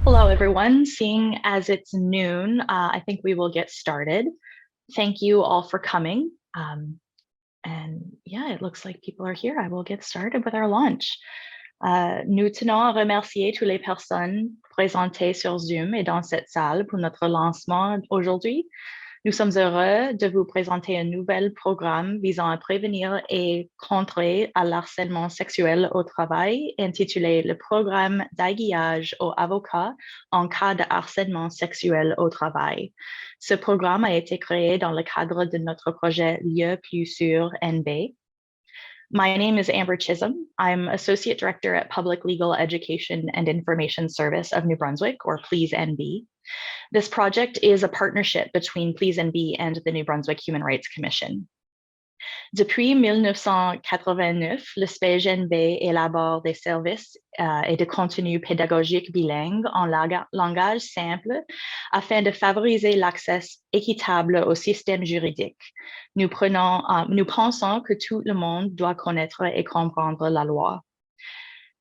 Hello, everyone. Seeing as it's noon, I think we will get started. Thank you all for coming. And yeah, it looks like people are here. I will get started with our launch. Nous tenons à remercier toutes les personnes présentées sur Zoom et dans cette salle pour notre lancement aujourd'hui. Nous sommes heureux de vous présenter un nouvel programme visant à prévenir et contrer le harcèlement sexuel au travail, intitulé le programme d'aiguillage aux avocats en cas de harcèlement sexuel au travail. Ce programme a été créé dans le cadre de notre projet Lieu plus sûr NB. My name is Amber Chisholm. I'm Associate Director at Public Legal Education and Information Service of New Brunswick, or Please NB. This project is a partnership between Please NB and the New Brunswick Human Rights Commission. Depuis 1989, le SPGNB élabore des services et de contenus pédagogiques bilingues en langage simple afin de favoriser l'accès équitable au système juridique. Nous pensons que tout le monde doit connaître et comprendre la loi.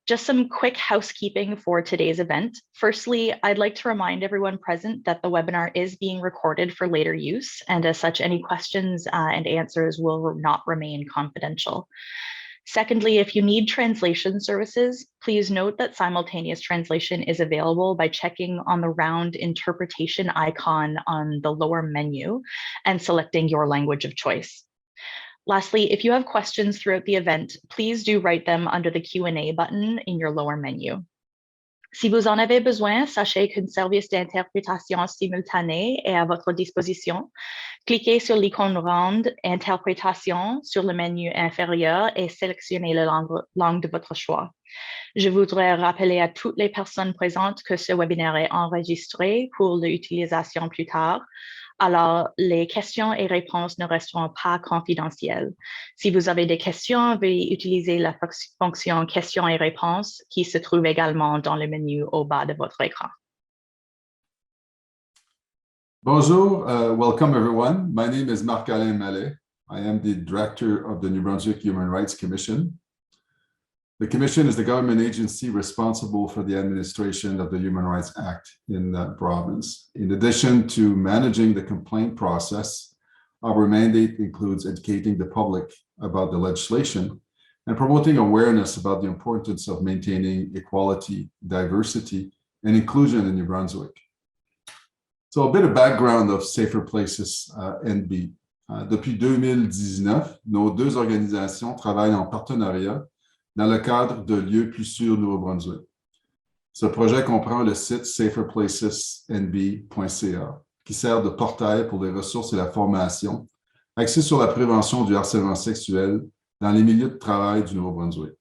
Just some quick housekeeping for today's event. Firstly, I'd like to remind everyone present that the webinar is being recorded for later use, and as such, any questions and answers will not remain confidential. Secondly, if you need translation services, please note that simultaneous translation is available by checking on the round interpretation icon on the lower menu and selecting your language of choice. Lastly, if you have questions throughout the event, please do write them under the Q&A button in your lower menu. Si vous en avez besoin, sachez qu'un service d'interprétation simultanée est à votre disposition. Cliquez sur l'icône ronde Interprétation sur le menu inférieur et sélectionnez la langue de votre choix. Je voudrais rappeler à toutes les personnes présentes que ce webinaire est enregistré pour l'utilisation plus tard. Alors, les questions et réponses ne resteront pas confidentielles. Si vous avez des questions, veuillez utiliser la fonction questions et réponses qui se trouve également dans le menu au bas de votre écran. Bonjour, welcome everyone. My name is Marc-Alain Mallet. I am the Director of the New Brunswick Human Rights Commission. The Commission is the government agency responsible for the administration of the Human Rights Act in the province. In addition to managing the complaint process, our mandate includes educating the public about the legislation and promoting awareness about the importance of maintaining equality, diversity, and inclusion in New Brunswick. So a bit of background of Safer Places NB. Depuis 2019, nos deux organisations travaillent en partenariat dans le cadre de Lieu plus sûr Nouveau-Brunswick. Ce projet comprend le site saferplacesnb.ca, qui sert de portail pour les ressources et la formation, axé sur la prévention du harcèlement sexuel dans les milieux de travail du Nouveau-Brunswick.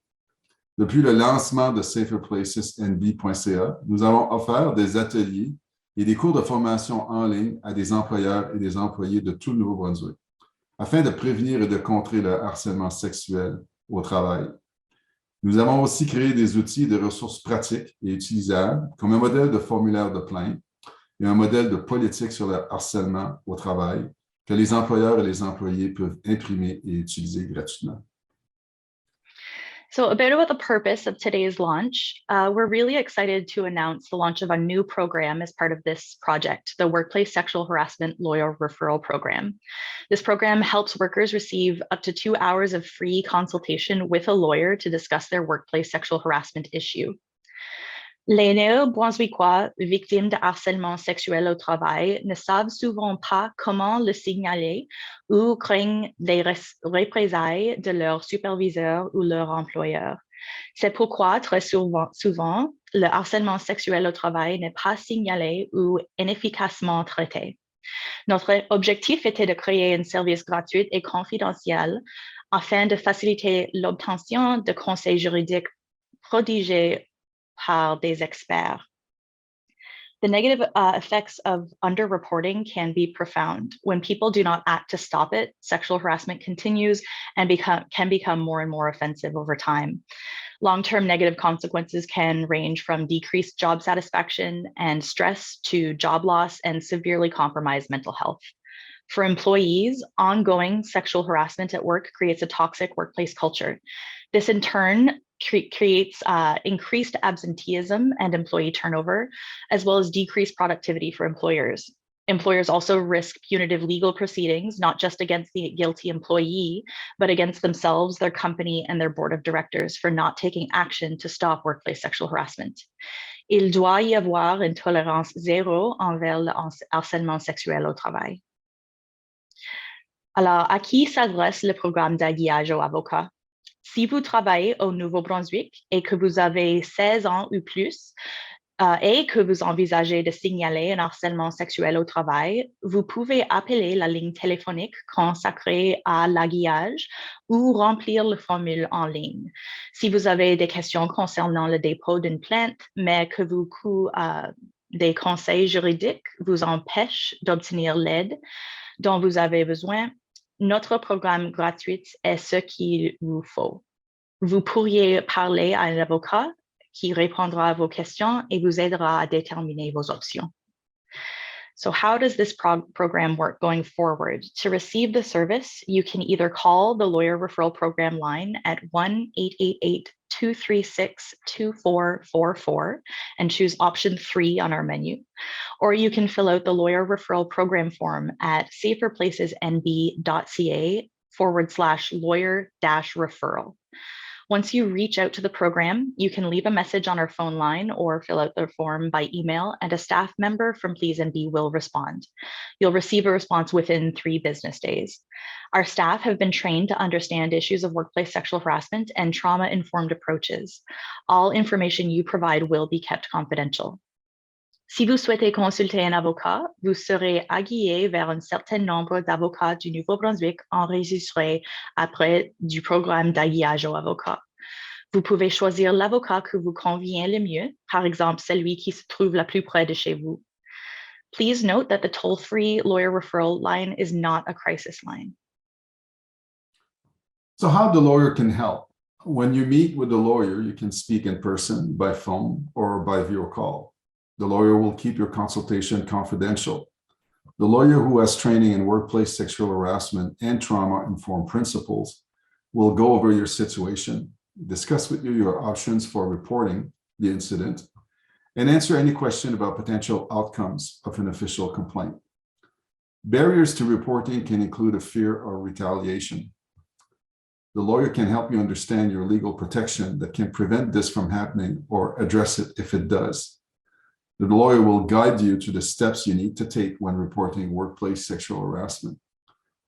Depuis le lancement de saferplacesnb.ca, nous avons offert des ateliers et des cours de formation en ligne à des employeurs et des employés de tout le Nouveau-Brunswick, afin de prévenir et de contrer le harcèlement sexuel au travail. Nous avons aussi créé des outils et des ressources pratiques et utilisables, comme un modèle de formulaire de plainte et un modèle de politique sur le harcèlement au travail que les employeurs et les employés peuvent imprimer et utiliser gratuitement. So a bit about the purpose of today's launch. We're really excited to announce the launch of a new program as part of this project, the Workplace Sexual Harassment Lawyer Referral Program. This program helps workers receive up to 2 hours of free consultation with a lawyer to discuss their workplace sexual harassment issue. Les néo-brunswickois victimes de harcèlement sexuel au travail ne savent souvent pas comment le signaler ou craignent les représailles de leur superviseur ou leur employeur. C'est pourquoi très souvent, le harcèlement sexuel au travail n'est pas signalé ou inefficacement traité. Notre objectif était de créer un service gratuit et confidentiel afin de faciliter l'obtention de conseils juridiques prodigés par des experts. The negative effects of underreporting can be profound. When people do not act to stop it, sexual harassment continues and can become more and more offensive over time. Long-term negative consequences can range from decreased job satisfaction and stress to job loss and severely compromised mental health. For employees, ongoing sexual harassment at work creates a toxic workplace culture. This in turn creates increased absenteeism and employee turnover, as well as decreased productivity for employers. Employers also risk punitive legal proceedings, not just against the guilty employee, but against themselves, their company, and their board of directors for not taking action to stop workplace sexual harassment. Il doit y avoir une tolérance zéro envers le harcèlement sexuel au travail. Alors, à qui s'adresse le programme d'aiguillage aux avocats? Si vous travaillez au Nouveau-Brunswick et que vous avez 16 ans ou plus, et que vous envisagez de signaler un harcèlement sexuel au travail, vous pouvez appeler la ligne téléphonique consacrée à l'aiguillage ou remplir le formulaire en ligne. Si vous avez des questions concernant le dépôt d'une plainte, mais que des conseils juridiques vous empêchent d'obtenir l'aide dont vous avez besoin, notre programme gratuit est ce qu'il vous faut. Vous pourriez parler à un avocat qui répondra à vos questions et vous aidera à déterminer vos options. So how does this program work going forward? To receive the service, you can either call the Lawyer Referral Program line at 1-888-236-2444 and choose option 3 on our menu, or you can fill out the Lawyer Referral Program form at saferplacesnb.ca/lawyer-referral. Once you reach out to the program, you can leave a message on our phone line or fill out the form by email, and a staff member from Please NB will respond. You'll receive a response within 3 business days. Our staff have been trained to understand issues of workplace sexual harassment and trauma-informed approaches. All information you provide will be kept confidential. Si vous souhaitez consulter un avocat, vous serez aiguillé vers un certain nombre d'avocats du Nouveau-Brunswick enregistrés auprès du programme d'aiguillage aux avocats. Vous pouvez choisir l'avocat que vous convient le mieux, par exemple celui qui se trouve le plus près de chez vous. Please note that the toll-free lawyer referral line is not a crisis line. So how the lawyer can help? When you meet with the lawyer, you can speak in person, by phone, or by video call. The lawyer will keep your consultation confidential. The lawyer who has training in workplace sexual harassment and trauma-informed principles will go over your situation, discuss with you your options for reporting the incident, and answer any question about potential outcomes of an official complaint. Barriers to reporting can include a fear of retaliation. The lawyer can help you understand your legal protection that can prevent this from happening or address it if it does. The lawyer will guide you to the steps you need to take when reporting workplace sexual harassment.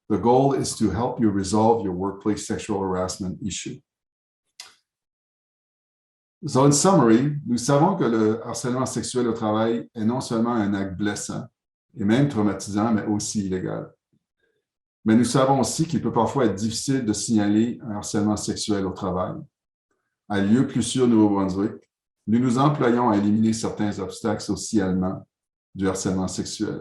The goal is to help you resolve your workplace sexual harassment issue. So in summary, nous savons que le harcèlement sexuel au travail est non seulement un acte blessant et même traumatisant, mais aussi illégal. Mais nous savons aussi qu'il peut parfois être difficile de signaler un harcèlement sexuel au travail. À lieu plus sûr Nouveau-Brunswick, nous nous employons à éliminer certains obstacles au signalement du harcèlement sexuel.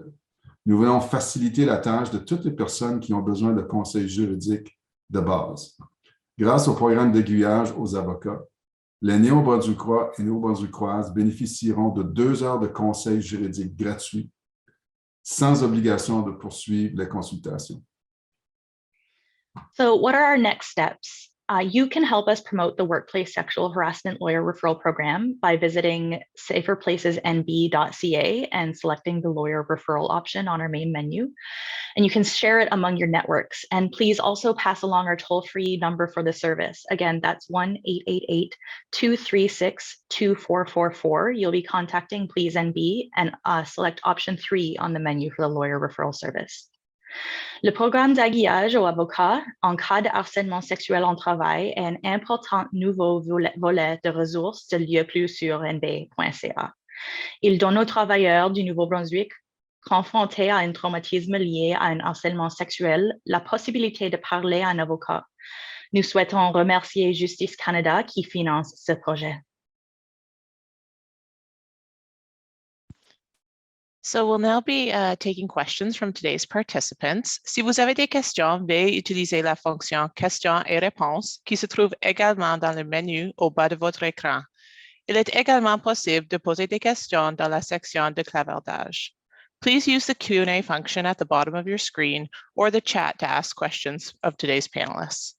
Nous voulons faciliter la tâche de toutes les personnes qui ont besoin de conseils juridiques de base. Grâce au programme d'aiguillage aux avocats, les Néo-Brunswickois et Néo-Brunswickoises bénéficieront de 2 heures de conseils juridiques gratuits, sans obligation de poursuivre les consultations. So what are our next steps? You can help us promote the Workplace Sexual Harassment Lawyer Referral Program by visiting saferplacesnb.ca and selecting the lawyer referral option on our main menu. And you can share it among your networks. And please also pass along our toll-free number for the service. Again, that's 1-888-236-2444. You'll be contacting Please NB and select option 3 on the menu for the lawyer referral service. Le programme d'aiguillage aux avocats en cas de harcèlement sexuel en travail est un important nouveau volet de ressources de lieu plus sur nb.ca. Il donne aux travailleurs du Nouveau-Brunswick confrontés à un traumatisme lié à un harcèlement sexuel la possibilité de parler à un avocat. Nous souhaitons remercier Justice Canada qui finance ce projet. So we'll now be taking questions from today's participants. Si vous avez des questions, veuillez utiliser la fonction questions et réponses qui se trouve également dans le menu au bas de votre écran. Il est également possible de poser des questions dans la section de clavardage. Please use the Q&A function at the bottom of your screen or the chat to ask questions of today's panelists.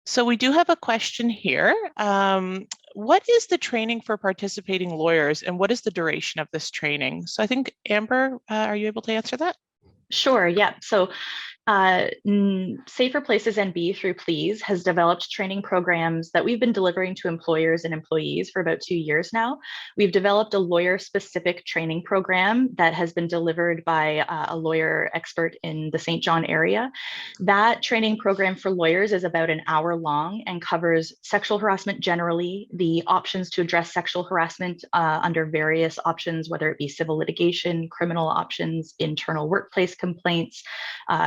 So we do have a question here. What is the training for participating lawyers and what is the duration of this training? So I think, Amber, are you able to answer that? Sure, yeah. So Safer Places NB through Please has developed training programs that we've been delivering to employers and employees for about 2 years now. We've developed a lawyer-specific training program that has been delivered by a lawyer expert in the St. John area. That training program for lawyers is about an hour long and covers sexual harassment generally, the options to address sexual harassment under various options, whether it be civil litigation, criminal options, internal workplace complaints,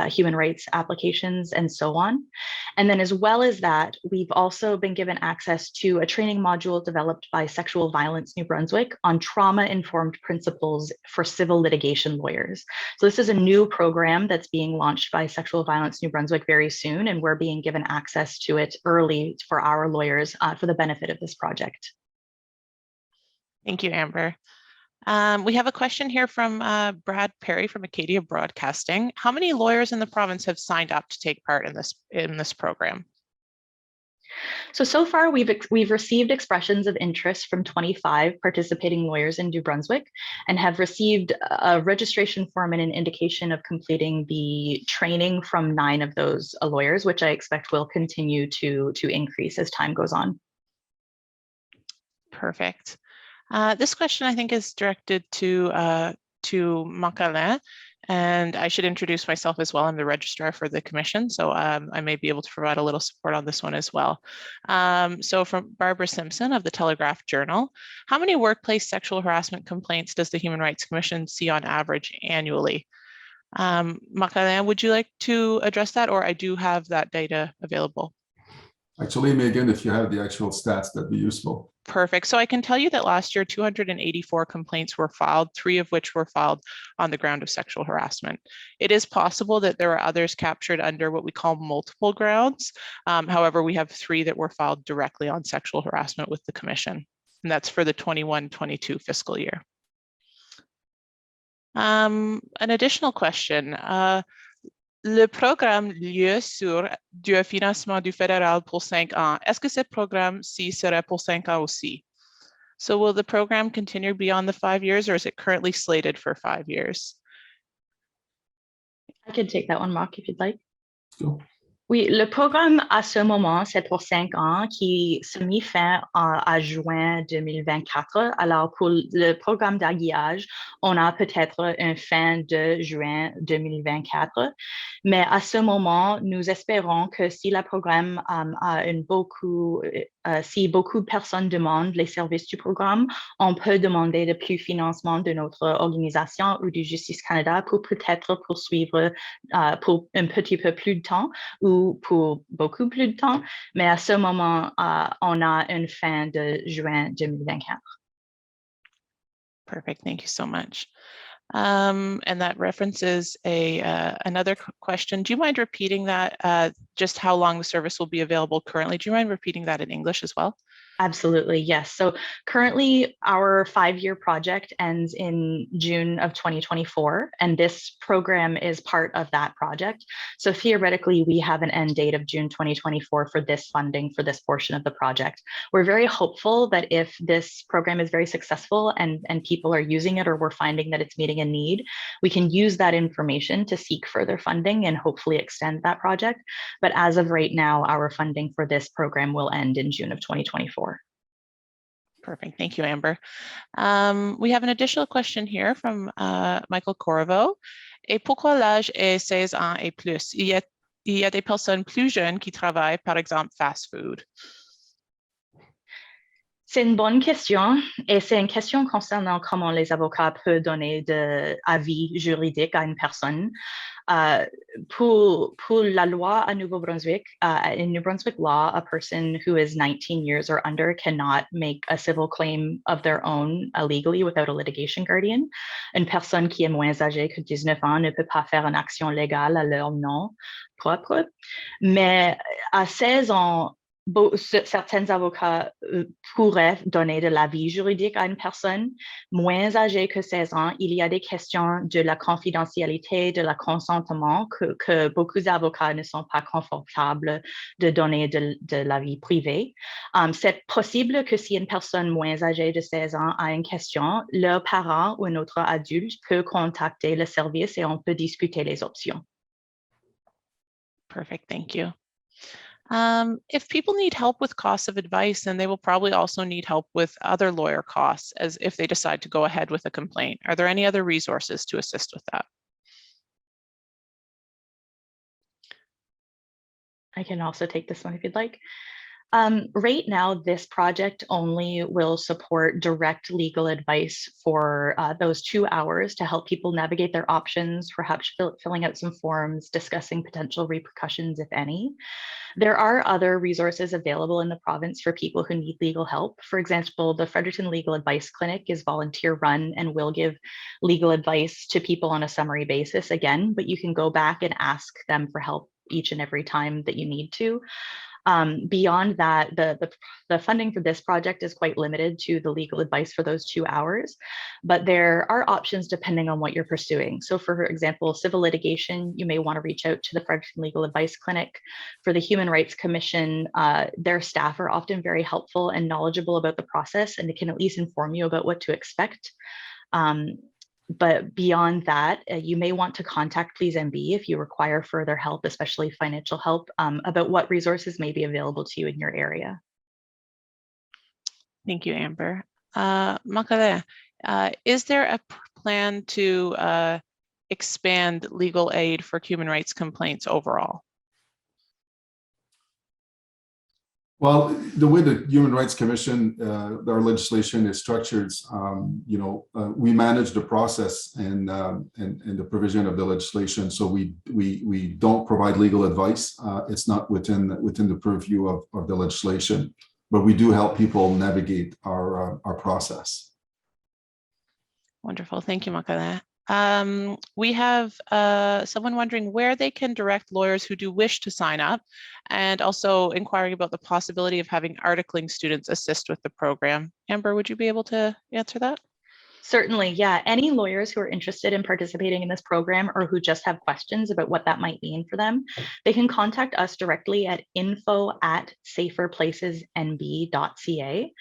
human rights applications, and so on. And then as well as that, we've also been given access to a training module developed by Sexual Violence New Brunswick on trauma-informed principles for civil litigation lawyers. So this is a new program that's being launched by Sexual Violence New Brunswick very soon, and we're being given access to it early for our lawyers for the benefit of this project. Thank you, Amber. We have a question here from Brad Perry from Acadia Broadcasting. How many lawyers in the province have signed up to take part in this program? So far, we've received expressions of interest from 25 participating lawyers in New Brunswick and have received a registration form and an indication of completing the training from 9 of those lawyers, which I expect will continue to increase as time goes on. Perfect. This question, I think, is directed to Marc-Alain, and I should introduce myself as well. I'm the registrar for the commission, so I may be able to provide a little support on this one as well. So from Barbara Simpson of the Telegraph Journal, how many workplace sexual harassment complaints does the Human Rights Commission see on average annually? Marc-Alain, would you like to address that, or I do have that data available? Actually, Megan, if you have the actual stats, that'd be useful. Perfect. So I can tell you that last year, 284 complaints were filed, 3 of which were filed on the ground of sexual harassment. It is possible that there are others captured under what we call multiple grounds. However, we have 3 that were filed directly on sexual harassment with the Commission, and that's for the 21-22 fiscal year. An additional question. Le programme lieu sur du financement du fédéral pour 5 ans. Est-ce que ce programme-ci serait pour 5 ans aussi? So will the program continue beyond the 5 years, or is it currently slated for 5 years? I can take that one, Marc, if you'd like. Go. Oui, le programme à ce moment, c'est pour 5 ans qui se mit fin à juin 2024. Alors, pour le programme d'aiguillage, on a peut-être une fin de juin 2024. Mais à ce moment, nous espérons que si le programme si beaucoup de personnes demandent les services du programme, on peut demander de plus financement de notre organisation ou du Justice Canada pour peut-être poursuivre pour un petit peu plus de temps ou pour beaucoup plus de temps. Mais à ce moment, on a une fin de juin 2024. Perfect. Thank you so much. And that references another question. Do you mind repeating that, just how long the service will be available currently? Do you mind repeating that in English as well? Absolutely, yes. So currently our 5-year project ends in June of 2024, and this program is part of that project. So theoretically, we have an end date of June 2024 for this funding for this portion of the project. We're very hopeful that if this program is very successful and people are using it, or we're finding that it's meeting a need, we can use that information to seek further funding and hopefully extend that project. But as of right now, our funding for this program will end in June of 2024. Perfect. Thank you, Amber. We have an additional question here from Michael Corvo. Et pourquoi l'âge est 16 ans et plus? Il y a des personnes plus jeunes qui travaillent, par exemple, fast food. C'est une bonne question et c'est une question concernant comment les avocats peuvent donner de avis juridique à une personne. Pour la loi à Nouveau-Brunswick, in New Brunswick law, a person who is 19 years or under cannot make a civil claim of their own illegally without a litigation guardian. Une personne qui est moins âgée que 19 ans ne peut pas faire une action légale à leur nom propre. Mais à 16 ans, Certains avocats pourraient donner de l'avis juridique à une personne moins âgée que 16 ans. Il y a des questions de la confidentialité, de la consentement que beaucoup d'avocats ne sont pas confortables de donner de l'avis privé. C'est possible que si une personne moins âgée de 16 ans a une question, leur parent ou un autre adulte peut contacter le service et on peut discuter les options. Perfect, thank you. If people need help with costs of advice, then they will probably also need help with other lawyer costs as if they decide to go ahead with a complaint. Are there any other resources to assist with that? I can also take this one if you'd like. Right now, this project only will support direct legal advice for those 2 hours to help people navigate their options, perhaps filling out some forms, discussing potential repercussions, if any. There are other resources available in the province for people who need legal help. For example, the Fredericton Legal Advice Clinic is volunteer run and will give legal advice to people on a summary basis again, but you can go back and ask them for help each and every time that you need to. Beyond that, the funding for this project is quite limited to the legal advice for those 2 hours, but there are options depending on what you're pursuing. So for example, civil litigation, you may want to reach out to the Fredericton Legal Advice Clinic. For the Human Rights Commission, their staff are often very helpful and knowledgeable about the process, and they can at least inform you about what to expect. But beyond that, you may want to contact Please MB if you require further help, especially financial help, about what resources may be available to you in your area. Thank you, Amber. Makale, is there a plan to expand legal aid for human rights complaints overall? Well, the way the Human Rights Commission, our legislation is structured, we manage the process and the provision of the legislation. So we don't provide legal advice. It's not within the purview of the legislation, but we do help people navigate our process. Wonderful, thank you, Makale. We have someone wondering where they can direct lawyers who do wish to sign up, and also inquiring about the possibility of having articling students assist with the program. Amber, would you be able to answer that? Certainly, yeah. Any lawyers who are interested in participating in this program or who just have questions about what that might mean for them, they can contact us directly at info@saferplacesnb.ca,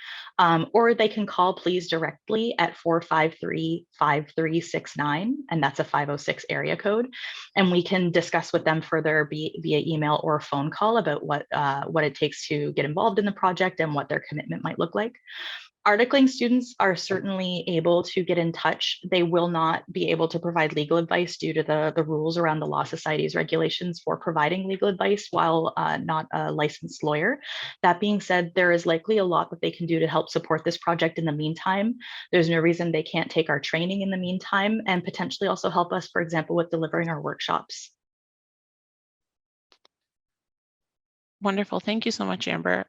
or they can call Please directly at 453-5369, and that's a 506 area code. And we can discuss with them further via email or phone call about what it takes to get involved in the project and what their commitment might look like. Articling students are certainly able to get in touch. They will not be able to provide legal advice due to the rules around the Law Society's regulations for providing legal advice while not a licensed lawyer. That being said, there is likely a lot that they can do to help support this project in the meantime. There's no reason they can't take our training in the meantime and potentially also help us, for example, with delivering our workshops. Wonderful, thank you so much, Amber.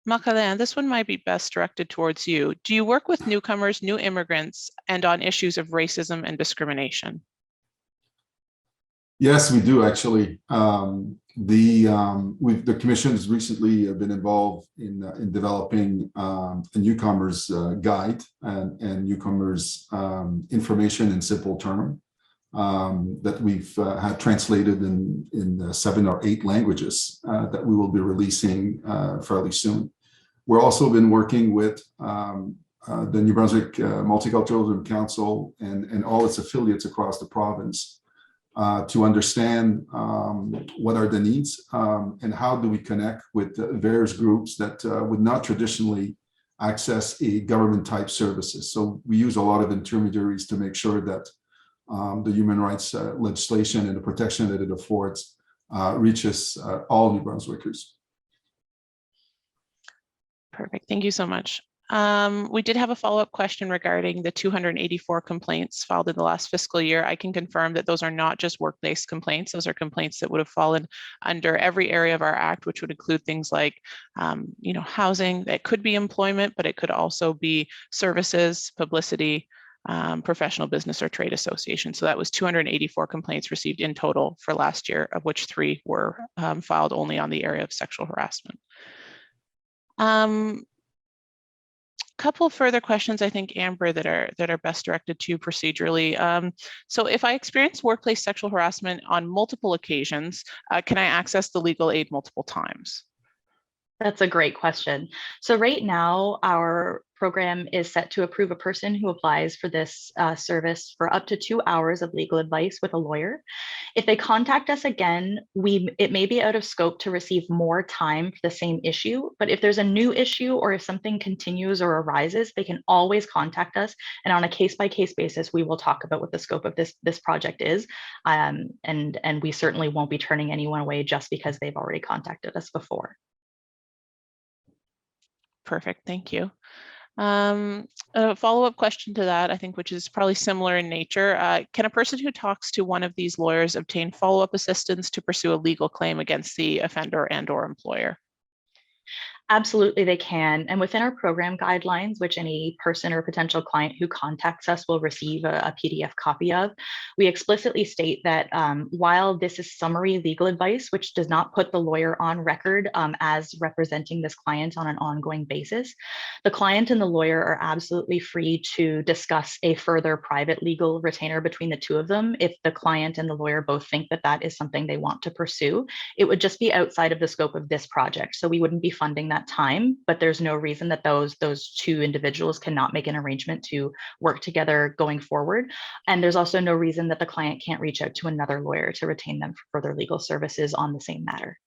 Makale, this one might be best directed towards you. Do you work with newcomers, new immigrants, and on issues of racism and discrimination? Yes, we do actually. The commission has recently been involved in developing a newcomers guide and newcomers information in simple term that we've had translated in 7 or 8 languages that we will be releasing fairly soon. We're also been working with the New Brunswick Multiculturalism Council and all its affiliates across the province to understand what are the needs and how do we connect with various groups that would not traditionally access a government type services. So we use a lot of intermediaries to make sure that the human rights legislation and the protection that it affords reaches all New Brunswickers. Perfect, thank you so much. We did have a follow-up question regarding the 284 complaints filed in the last fiscal year. I can confirm that those are not just work-based complaints. Those are complaints that would have fallen under every area of our act, which would include things like, housing. That could be employment, but it could also be services, publicity, professional business or trade association. So that was 284 complaints received in total for last year, of which 3 were filed only on the area of sexual harassment. Couple further questions, I think, Amber, that are best directed to you procedurally. So if I experience workplace sexual harassment on multiple occasions, can I access the legal aid multiple times? That's a great question. So right now, our program is set to approve a person who applies for this service for up to 2 hours of legal advice with a lawyer. If they contact us again, it may be out of scope to receive more time for the same issue, but if there's a new issue or if something continues or arises, they can always contact us. And on a case-by-case basis, we will talk about what the scope of this project is. And we certainly won't be turning anyone away just because they've already contacted us before. Perfect, thank you. A follow-up question to that, I think, which is probably similar in nature. Can a person who talks to one of these lawyers obtain follow-up assistance to pursue a legal claim against the offender and/or employer? Absolutely, they can. And within our program guidelines, which any person or potential client who contacts us will receive a PDF copy of, we explicitly state that while this is summary legal advice, which does not put the lawyer on record as representing this client on an ongoing basis, the client and the lawyer are absolutely free to discuss a further private legal retainer between the two of them if the client and the lawyer both think that that is something they want to pursue. It would just be outside of the scope of this project, so we wouldn't be funding that time, but there's no reason that those two individuals cannot make an arrangement to work together going forward. And there's also no reason that the client can't reach out to another lawyer to retain them for further legal services on the same matter.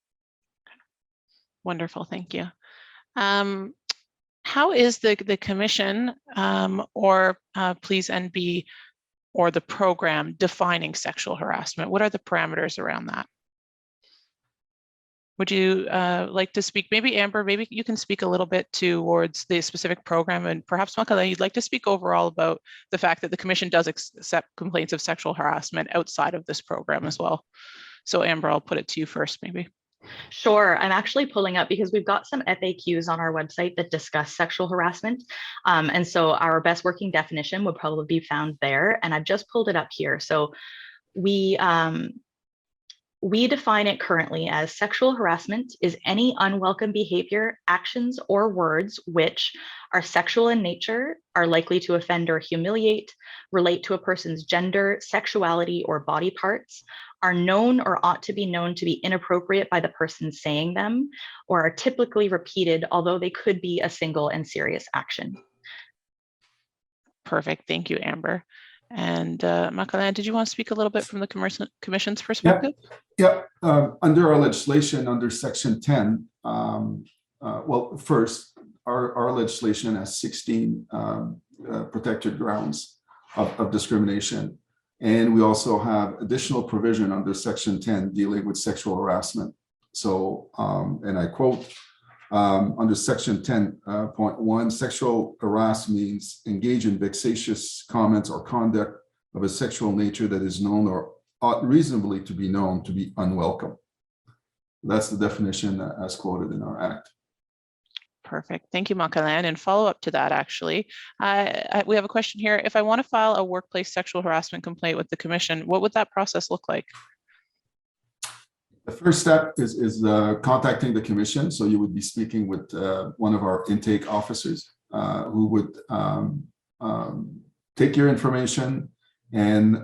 Wonderful, thank you. How is the commission or Please NB or the program defining sexual harassment? What are the parameters around that? Would you like to speak? Maybe Amber, maybe you can speak a little bit towards the specific program, and perhaps Makala, you'd like to speak overall about the fact that the commission does accept complaints of sexual harassment outside of this program as well. So Amber, I'll put it to you first, maybe. Sure, I'm actually pulling up because we've got some FAQs on our website that discuss sexual harassment. And so our best working definition would probably be found there. And I've just pulled it up here. So we define it currently as sexual harassment is any unwelcome behavior, actions, or words which are sexual in nature, are likely to offend or humiliate, relate to a person's gender, sexuality, or body parts, are known or ought to be known to be inappropriate by the person saying them, or are typically repeated, although they could be a single and serious action. Perfect, thank you, Amber. And Makala, did you want to speak a little bit from the commission's perspective? Yeah. Under our legislation, under Section 10, well, first, our legislation has 16 protected grounds of discrimination. And we also have additional provision under Section 10 dealing with sexual harassment. So, and I quote, under Section 10.1, sexual harass means engage in vexatious comments or conduct of a sexual nature that is known or ought reasonably to be known to be unwelcome. That's the definition as quoted in our act. Perfect. Thank you, Makalan. And follow up to that, actually, we have a question here. If I want to file a workplace sexual harassment complaint with the commission, what would that process look like? The first step is contacting the commission. So you would be speaking with one of our intake officers who would take your information and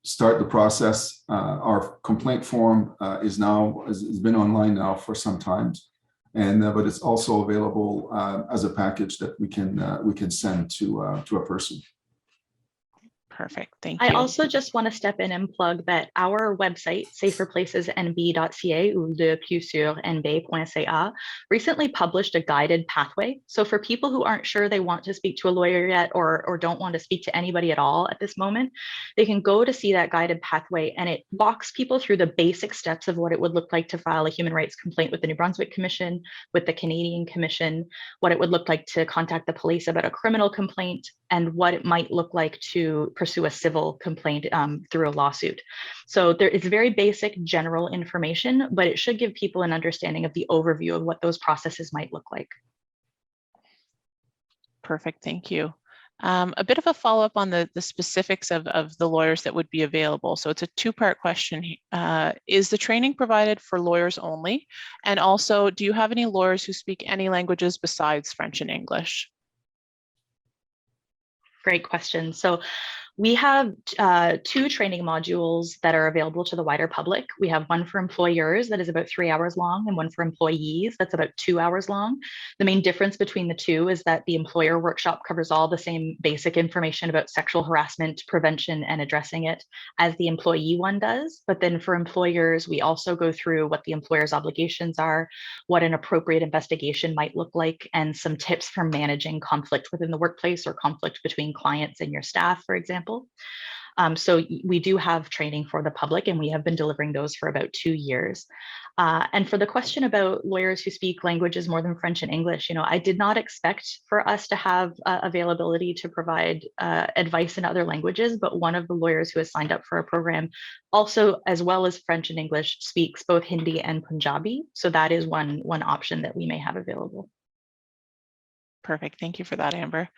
start the process. Our complaint form has been online now for some time, and but it's also available as a package that we can send to a person. Perfect, thank you. I also just want to step in and plug that our website, saferplacesnb.ca ou le plus sur nb.ca, recently published a guided pathway. So for people who aren't sure they want to speak to a lawyer yet or don't want to speak to anybody at all at this moment, they can go to see that guided pathway, and it walks people through the basic steps of what it would look like to file a human rights complaint with the New Brunswick Commission, with the Canadian Commission, what it would look like to contact the police about a criminal complaint, and what it might look like to pursue a civil complaint through a lawsuit. So there is very basic general information, but it should give people an understanding of the overview of what those processes might look like. Perfect, thank you. A bit of a follow-up on the specifics of the lawyers that would be available. So it's a two-part question. Is the training provided for lawyers only? And also, do you have any lawyers who speak any languages besides French and English? Great question. So we have two training modules that are available to the wider public. We have one for employers that is about 3 hours long and one for employees that's about 2 hours long. The main difference between the two is that the employer workshop covers all the same basic information about sexual harassment, prevention, and addressing it as the employee one does. But then for employers, we also go through what the employer's obligations are, what an appropriate investigation might look like, and some tips for managing conflict within the workplace or conflict between clients and your staff, for example. So we do have training for the public, and we have been delivering those for about 2 years. And for the question about lawyers who speak languages more than French and English, I did not expect for us to have availability to provide advice in other languages, but one of the lawyers who has signed up for a program also, as well as French and English, speaks both Hindi and Punjabi. So that is one option that we may have available. Perfect. Thank you for that, Amber.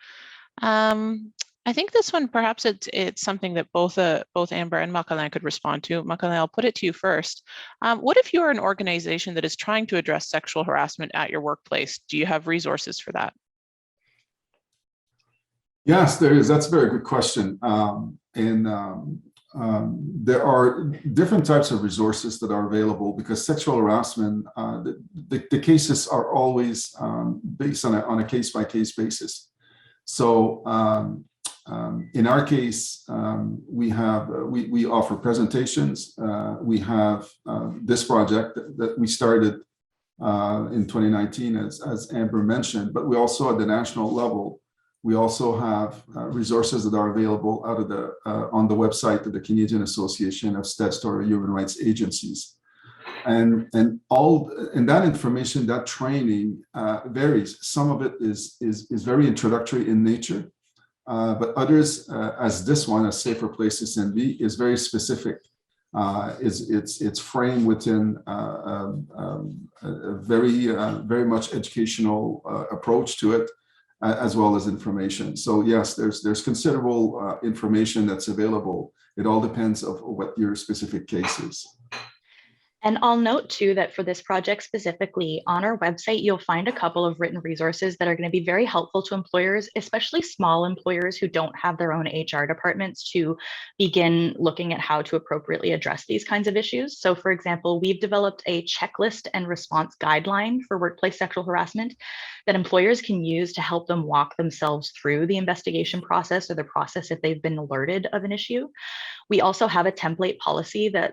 I think this one, perhaps it's something that both Amber and Macalin could respond to. Macalin, I'll put it to you first. What if you're an organization that is trying to address sexual harassment at your workplace? Do you have resources for that? Yes, there is. That's a very good question. There are different types of resources that are available because sexual harassment, the cases are always based on a case-by-case basis. So in our case, we offer presentations. We have this project that we started in 2019, as Amber mentioned, but we also at the national level, we also have resources that are available out of on the website of the Canadian Association of Statutory Human Rights Agencies. And that information, that training varies. Some of it is very introductory in nature, but others, as this one, as Safer Places NV, is very specific. It's framed within a very much educational approach to it, as well as information. So yes, there's considerable information that's available. It all depends on what your specific case is. And I'll note too that for this project specifically, on our website, you'll find a couple of written resources that are going to be very helpful to employers, especially small employers who don't have their own HR departments, to begin looking at how to appropriately address these kinds of issues. So for example, we've developed a checklist and response guideline for workplace sexual harassment that employers can use to help them walk themselves through the investigation process or the process if they've been alerted of an issue. We also have a template policy that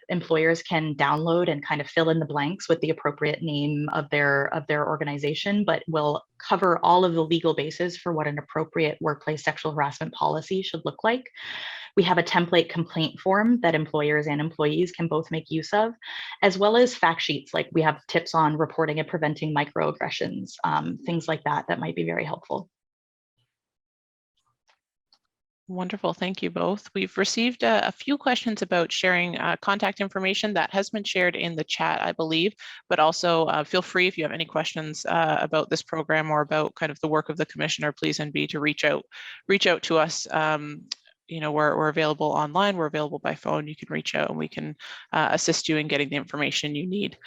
employers can download and kind of fill in the blanks with the appropriate name of their organization, but will cover all of the legal bases for what an appropriate workplace sexual harassment policy should look like. We have a template complaint form that employers and employees can both make use of, as well as fact sheets. Like we have tips on reporting and preventing microaggressions, things like that might be very helpful. Wonderful. Thank you both. We've received a few questions about sharing contact information that has been shared in the chat, I believe, but also feel free if you have any questions about this program or about kind of the work of the commissioner, please NB to reach out to us. We're available online, we're available by phone. You can reach out and we can assist you in getting the information you need.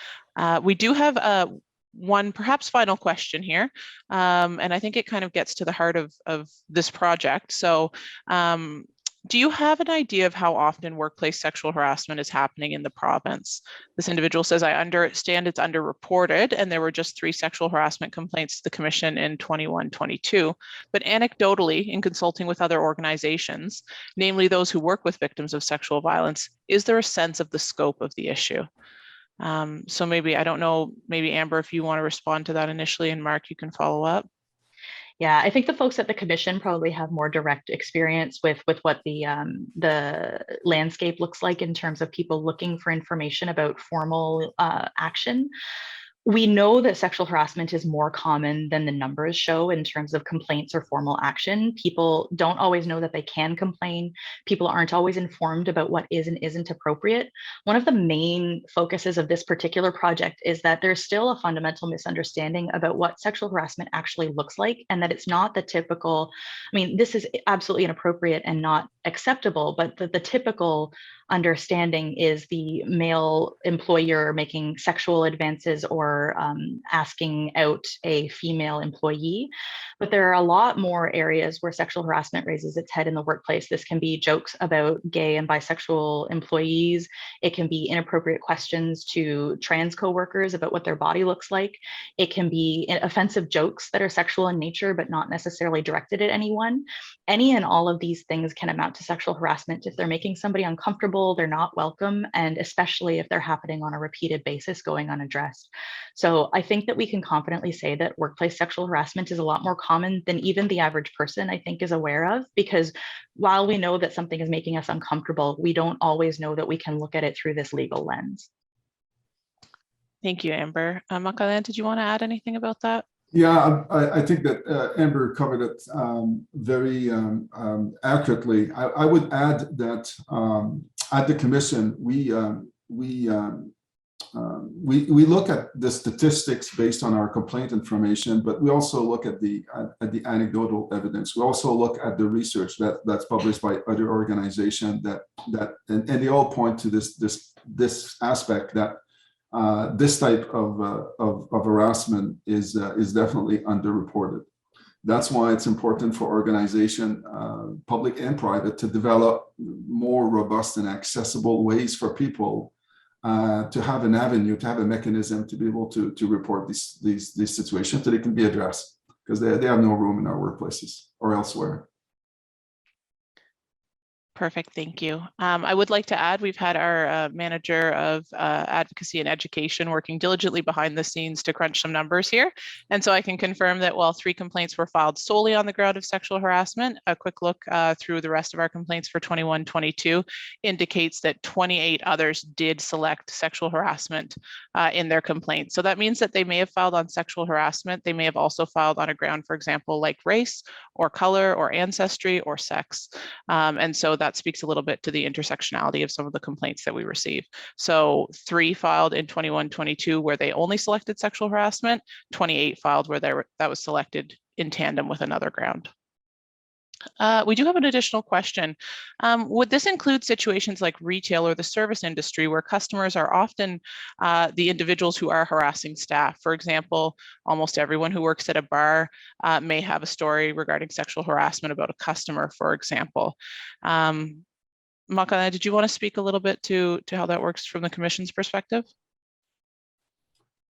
We do have one perhaps final question here, and I think it kind of gets to the heart of this project. So do you have an idea of how often workplace sexual harassment is happening in the province? This individual says, I understand it's underreported and there were just 3 sexual harassment complaints to the Commission in 21-22, but anecdotally, in consulting with other organizations, namely those who work with victims of sexual violence, is there a sense of the scope of the issue? So maybe, I don't know, maybe Amber, if you want to respond to that initially, and Mark, you can follow up. Yeah, I think the folks at the Commission probably have more direct experience with what the landscape looks like in terms of people looking for information about formal action. We know that sexual harassment is more common than the numbers show in terms of complaints or formal action. People don't always know that they can complain. People aren't always informed about what is and isn't appropriate. One of the main focuses of this particular project is that there's still a fundamental misunderstanding about what sexual harassment actually looks like, and that it's not the typical, I mean, this is absolutely inappropriate and not acceptable, but the typical understanding is the male employer making sexual advances or asking out a female employee. But there are a lot more areas where sexual harassment raises its head in the workplace. This can be jokes about gay and bisexual employees. It can be inappropriate questions to trans coworkers about what their body looks like. It can be offensive jokes that are sexual in nature, but not necessarily directed at anyone. Any and all of these things can amount to sexual harassment if they're making somebody uncomfortable, they're not welcome, and especially if they're happening on a repeated basis going unaddressed. So I think that we can confidently say that workplace sexual harassment is a lot more common than even the average person, I think, is aware of, because while we know that something is making us uncomfortable, we don't always know that we can look at it through this legal lens. Thank you, Amber. Makalan, did you want to add anything about that? Yeah, I think that Amber covered it very accurately. I would add that at the commission, we look at the statistics based on our complaint information, but we also look at the anecdotal evidence. We also look at the research that's published by other organizations and they all point to this aspect that this type of harassment is definitely underreported. That's why it's important for organization, public and private, to develop more robust and accessible ways for people to have an avenue, to have a mechanism to be able to report these situations so they can be addressed, because they have no room in our workplaces or elsewhere. Perfect, thank you. I would like to add, we've had our manager of advocacy and education working diligently behind the scenes to crunch some numbers here. And so I can confirm that while 3 complaints were filed solely on the ground of sexual harassment, a quick look through the rest of our complaints for 21-22 indicates that 28 others did select sexual harassment in their complaint. So that means that they may have filed on sexual harassment. They may have also filed on a ground, for example, like race or color or ancestry or sex. And so that speaks a little bit to the intersectionality of some of the complaints that we receive. So 3 filed in 21-22 where they only selected sexual harassment, 28 filed where that was selected in tandem with another ground. We do have an additional question. Would this include situations like retail or the service industry where customers are often the individuals who are harassing staff? For example, almost everyone who works at a bar may have a story regarding sexual harassment about a customer, for example. Makana, did you want to speak a little bit to how that works from the Commission's perspective?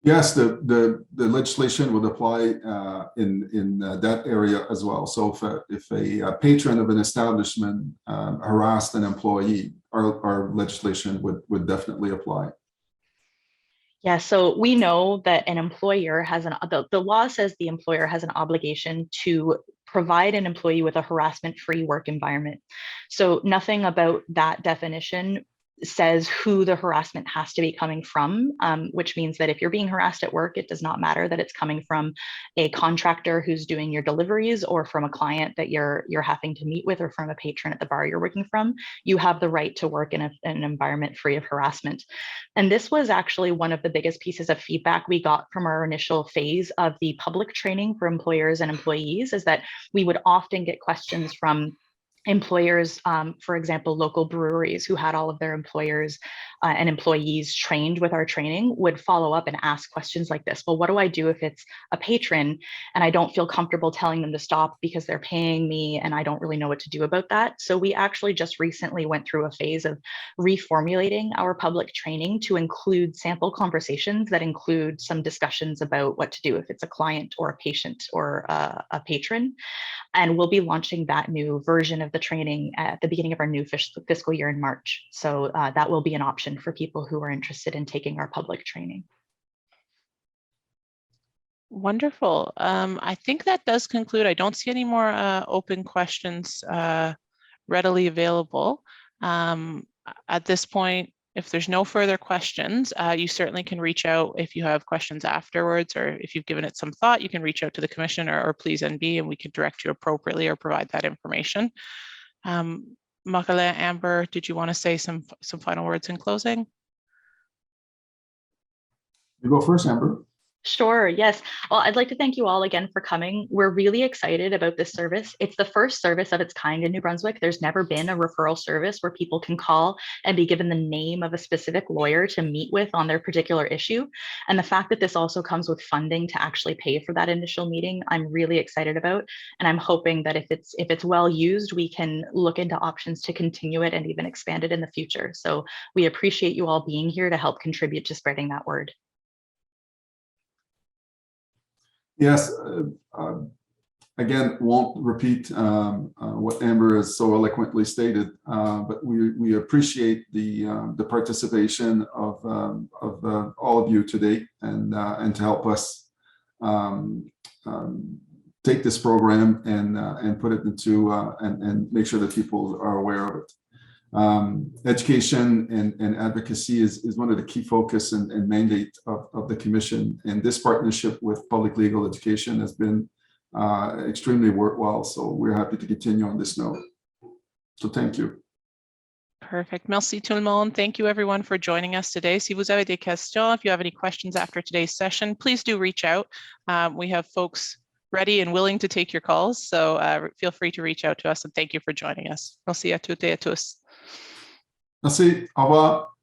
Yes, the legislation would apply in that area as well. So if a patron of an establishment harassed an employee, our legislation would definitely apply. Yeah, so we know that an employer has the law says the employer has an obligation to provide an employee with a harassment-free work environment. So nothing about that definition says who the harassment has to be coming from, which means that if you're being harassed at work, it does not matter that it's coming from a contractor who's doing your deliveries or from a client that you're having to meet with or from a patron at the bar you're working from. You have the right to work in an environment free of harassment. And this was actually one of the biggest pieces of feedback we got from our initial phase of the public training for employers and employees, is that we would often get questions from employers, for example, local breweries who had all of their employers and employees trained with our training would follow up and ask questions like this. Well, what do I do if it's a patron and I don't feel comfortable telling them to stop because they're paying me and I don't really know what to do about that? So we actually just recently went through a phase of reformulating our public training to include sample conversations that include some discussions about what to do if it's a client or a patient or a patron. And we'll be launching that new version of the training at the beginning of our new fiscal year in March. So that will be an option for people who are interested in taking our public training. Wonderful. I think that does conclude. I don't see any more open questions readily available. At this point, If there's no further questions, you certainly can reach out if you have questions afterwards, or if you've given it some thought, you can reach out to the commission or Please NB, and we can direct you appropriately or provide that information. Makale, Amber, did you want to say some final words in closing? You go first, Amber. Sure, yes. Well, I'd like to thank you all again for coming. We're really excited about this service. It's the first service of its kind in New Brunswick. There's never been a referral service where people can call and be given the name of a specific lawyer to meet with on their particular issue. And the fact that this also comes with funding to actually pay for that initial meeting, I'm really excited about. And I'm hoping that if it's well used, we can look into options to continue it and even expand it in the future. So we appreciate you all being here to help contribute to spreading that word. Yes, again, won't repeat what Amber has so eloquently stated, but we appreciate the participation of all of you today, and to help us take this program and put it into and make sure that people are aware of it. Education and advocacy is one of the key focus and mandate of the Commission, and this partnership with public legal education has been extremely worthwhile, so we're happy to continue on this note. So thank you. Perfect. Merci tout le monde. Thank you everyone for joining us today. Si vous avez des questions, if you have any questions after today's session, please do reach out. We have folks ready and willing to take your calls, so feel free to reach out to us, and thank you for joining us. Merci à toutes et à tous. Merci. Au revoir.